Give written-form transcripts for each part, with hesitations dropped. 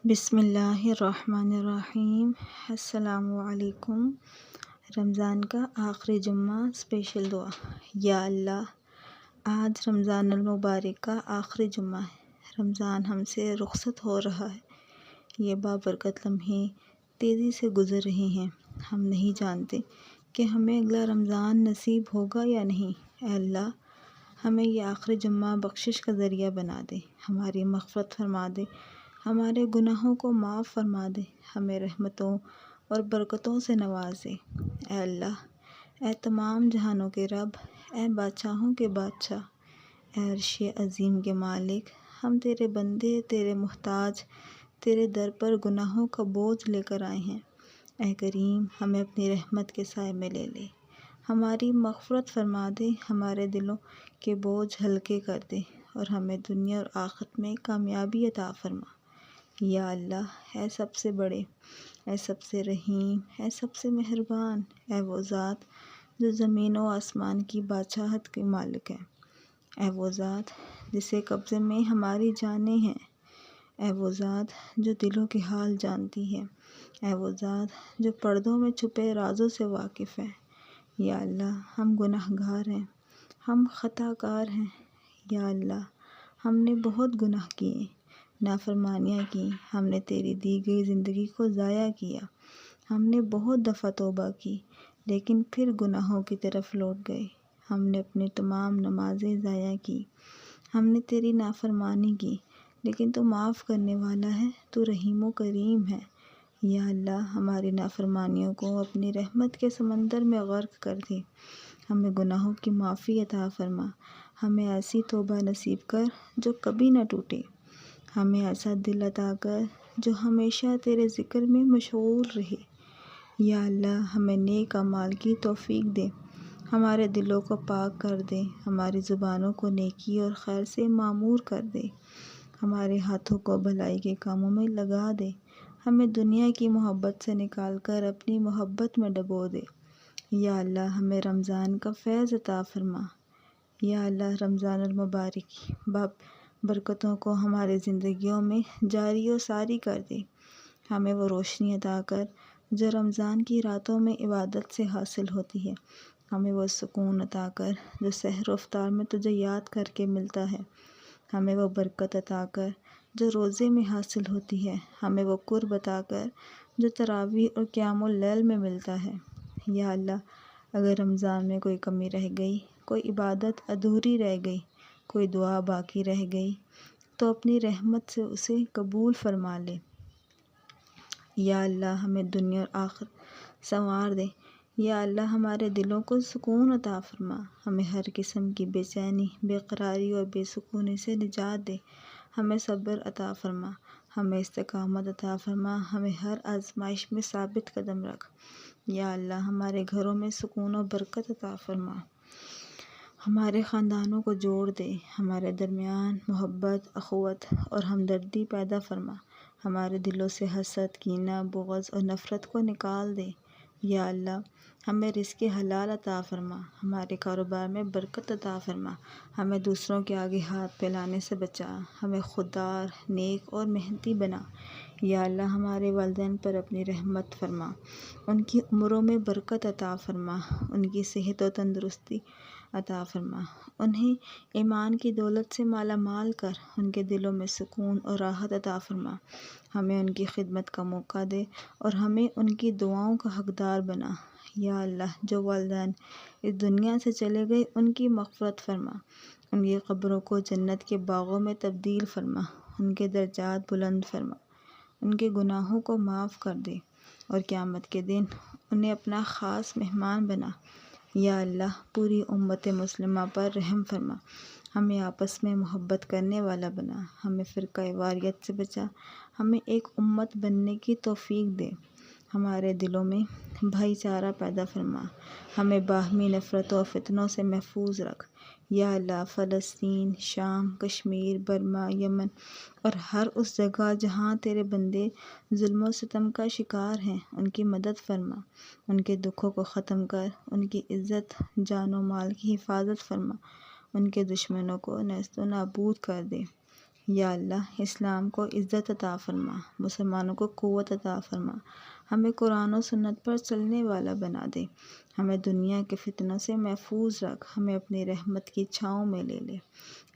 بسم اللہ الرحمن الرحیم۔ السلام علیکم۔ رمضان کا آخری جمعہ اسپیشل دعا۔ یا اللہ، آج رمضان المبارک کا آخری جمعہ ہے۔ رمضان ہم سے رخصت ہو رہا ہے۔ یہ بابرکت لمحے تیزی سے گزر رہے ہیں۔ ہم نہیں جانتے کہ ہمیں اگلا رمضان نصیب ہوگا یا نہیں۔ اے اللہ، ہمیں یہ آخری جمعہ بخشش کا ذریعہ بنا دے، ہماری مغفرت فرما دے، ہمارے گناہوں کو معاف فرما دے، ہمیں رحمتوں اور برکتوں سے نواز دے۔ اے اللہ، اے تمام جہانوں کے رب، اے بادشاہوں کے بادشاہ، اے عرش عظیم کے مالک، ہم تیرے بندے، تیرے محتاج، تیرے در پر گناہوں کا بوجھ لے کر آئے ہیں۔ اے کریم، ہمیں اپنی رحمت کے سائے میں لے لے، ہماری مغفرت فرما دے، ہمارے دلوں کے بوجھ ہلکے کر دے اور ہمیں دنیا اور آخرت میں کامیابی عطا فرما۔ یا اللہ، اے سب سے بڑے، اے سب سے رحیم، اے سب سے مہربان، اے وہ ذات جو زمین و آسمان کی بادشاہت کے مالک ہے، اے وہ ذات جسے قبضے میں ہماری جانیں ہیں، اے وہ ذات جو دلوں کے حال جانتی ہے، اے وہ ذات جو پردوں میں چھپے رازوں سے واقف ہے۔ یا اللہ، ہم گناہ گار ہیں، ہم خطا کار ہیں۔ یا اللہ، ہم نے بہت گناہ کیے، نافرمانیاں کی، ہم نے تیری دی گئی زندگی کو ضائع کیا، ہم نے بہت دفعہ توبہ کی لیکن پھر گناہوں کی طرف لوٹ گئے، ہم نے اپنی تمام نمازیں ضائع کی، ہم نے تیری نافرمانی کی، لیکن تو معاف کرنے والا ہے، تو رحیم و کریم ہے۔ یا اللہ، ہماری نافرمانیوں کو اپنی رحمت کے سمندر میں غرق کر دے، ہمیں گناہوں کی معافی عطا فرما، ہمیں ایسی توبہ نصیب کر جو کبھی نہ ٹوٹے، ہمیں ایسا دل عطا کر جو ہمیشہ تیرے ذکر میں مشغول رہے۔ یا اللہ، ہمیں نیک اعمال کی توفیق دے، ہمارے دلوں کو پاک کر دے، ہماری زبانوں کو نیکی اور خیر سے معمور کر دے، ہمارے ہاتھوں کو بھلائی کے کاموں میں لگا دے، ہمیں دنیا کی محبت سے نکال کر اپنی محبت میں ڈبو دے۔ یا اللہ، ہمیں رمضان کا فیض عطا فرما۔ یا اللہ، رمضان المبارک کی برکتوں کو ہماری زندگیوں میں جاری و ساری کر دے، ہمیں وہ روشنی عطا کر جو رمضان کی راتوں میں عبادت سے حاصل ہوتی ہے، ہمیں وہ سکون عطا کر جو سحر و افطار میں تجھے یاد کر کے ملتا ہے، ہمیں وہ برکت عطا کر جو روزے میں حاصل ہوتی ہے، ہمیں وہ قرب عطا کر جو تراویح اور قیام اللیل میں ملتا ہے۔ یا اللہ، اگر رمضان میں کوئی کمی رہ گئی، کوئی عبادت ادھوری رہ گئی، کوئی دعا باقی رہ گئی تو اپنی رحمت سے اسے قبول فرما لے۔ یا اللہ، ہمیں دنیا اور آخرت سنوار دے۔ یا اللہ، ہمارے دلوں کو سکون عطا فرما، ہمیں ہر قسم کی بے چینی، بے قراری اور بے سکونی سے نجات دے، ہمیں صبر عطا فرما، ہمیں استقامت عطا فرما، ہمیں ہر آزمائش میں ثابت قدم رکھ۔ یا اللہ، ہمارے گھروں میں سکون و برکت عطا فرما، ہمارے خاندانوں کو جوڑ دے، ہمارے درمیان محبت، اخوت اور ہمدردی پیدا فرما، ہمارے دلوں سے حسد، کینہ، بغض اور نفرت کو نکال دے۔ یا اللہ، ہمیں رزق حلال عطا فرما، ہمارے کاروبار میں برکت عطا فرما، ہمیں دوسروں کے آگے ہاتھ پھیلانے سے بچا، ہمیں خوددار، نیک اور محنتی بنا۔ یا اللہ، ہمارے والدین پر اپنی رحمت فرما، ان کی عمروں میں برکت عطا فرما، ان کی صحت و تندرستی عطا فرما، انہیں ایمان کی دولت سے مالا مال کر، ان کے دلوں میں سکون اور راحت عطا فرما، ہمیں ان کی خدمت کا موقع دے اور ہمیں ان کی دعاؤں کا حقدار بنا۔ یا اللہ، جو والدین اس دنیا سے چلے گئے ان کی مغفرت فرما، ان کی قبروں کو جنت کے باغوں میں تبدیل فرما، ان کے درجات بلند فرما، ان کے گناہوں کو معاف کر دے اور قیامت کے دن انہیں اپنا خاص مہمان بنا۔ یا اللہ، پوری امت مسلمہ پر رحم فرما، ہمیں آپس میں محبت کرنے والا بنا، ہمیں فرقہ واریت سے بچا، ہمیں ایک امت بننے کی توفیق دے، ہمارے دلوں میں بھائی چارہ پیدا فرما، ہمیں باہمی نفرتوں اور فتنوں سے محفوظ رکھ۔ یا اللہ، فلسطین، شام، کشمیر، برما، یمن اور ہر اس جگہ جہاں تیرے بندے ظلم و ستم کا شکار ہیں، ان کی مدد فرما، ان کے دکھوں کو ختم کر، ان کی عزت، جان و مال کی حفاظت فرما، ان کے دشمنوں کو نیست و نابود کر دے۔ یا اللہ اسلام کو عزت عطا فرما، مسلمانوں کو قوت عطا فرما، ہمیں قرآن و سنت پر چلنے والا بنا دے، ہمیں دنیا کے فتنوں سے محفوظ رکھ، ہمیں اپنی رحمت کی چھاؤں میں لے لے۔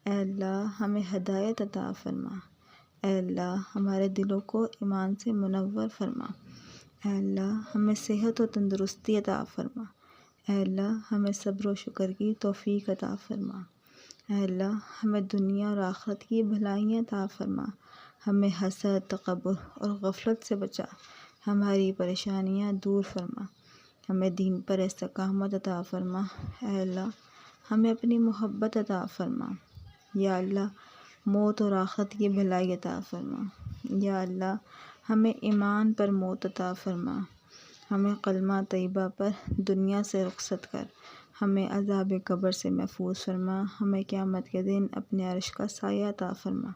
اے اللہ ہمیں ہدایت عطا فرما، اے اللہ ہمارے دلوں کو ایمان سے منور فرما، اے اللہ ہمیں صحت و تندرستی عطا فرما، اے اللہ ہمیں صبر و شکر کی توفیق عطا فرما، اے اللہ ہمیں دنیا اور آخرت کی بھلائیاں عطا فرما، ہمیں حسد، تکبر اور غفلت سے بچا، ہماری پریشانیاں دور فرما، ہمیں دین پر استقامت عطا فرما، اے اللہ ہمیں اپنی محبت عطا فرما، یا اللہ موت اور آخرت کی بھلائی عطا فرما، یا اللہ ہمیں ایمان پر موت عطا فرما، ہمیں کلمہ طیبہ پر دنیا سے رخصت کر، ہمیں عذاب قبر سے محفوظ فرما، ہمیں قیامت کے دن اپنے عرش کا سایہ عطا فرما،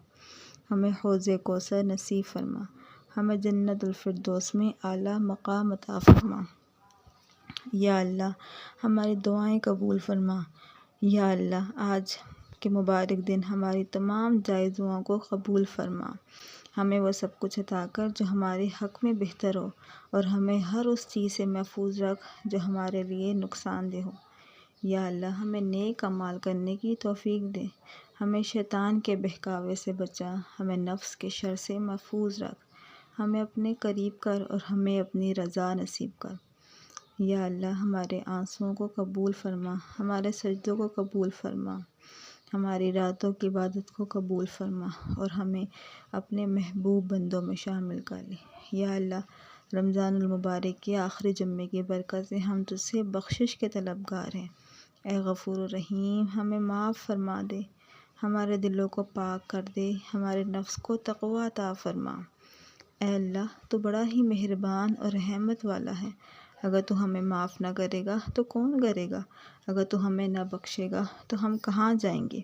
ہمیں حوض کوثر نصیب فرما، ہمیں جنت الفردوس میں اعلیٰ مقام عطا فرما، یا اللہ ہماری دعائیں قبول فرما، یا اللہ آج کے مبارک دن ہماری تمام جائز دعاؤں کو قبول فرما، ہمیں وہ سب کچھ عطا کر جو ہمارے حق میں بہتر ہو، اور ہمیں ہر اس چیز سے محفوظ رکھ جو ہمارے لیے نقصان دہ ہو، یا اللہ ہمیں نیک اعمال کرنے کی توفیق دے، ہمیں شیطان کے بہکاوے سے بچا، ہمیں نفس کے شر سے محفوظ رکھ، ہمیں اپنے قریب کر اور ہمیں اپنی رضا نصیب کر، یا اللہ ہمارے آنسوؤں کو قبول فرما، ہمارے سجدوں کو قبول فرما، ہماری راتوں کی عبادت کو قبول فرما، اور ہمیں اپنے محبوب بندوں میں شامل کر لے، یا اللہ رمضان المبارک کے آخری جمعے کی برکت سے ہم تجھ سے بخشش کے طلبگار ہیں، اے غفور الرحیم ہمیں معاف فرما دے، ہمارے دلوں کو پاک کر دے، ہمارے نفس کو تقویٰ عطا فرما، اے اللہ تو بڑا ہی مہربان اور رحمت والا ہے، اگر تو ہمیں معاف نہ کرے گا تو کون کرے گا، اگر تو ہمیں نہ بخشے گا تو ہم کہاں جائیں گے،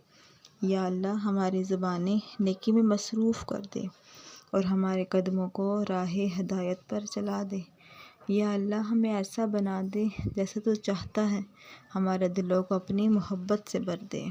یا اللہ ہماری زبانیں نیکی میں مصروف کر دے، اور ہمارے قدموں کو راہ ہدایت پر چلا دے، یا اللہ ہمیں ایسا بنا دے جیسا تو چاہتا ہے، ہمارے دلوں کو اپنی محبت سے بھر دے۔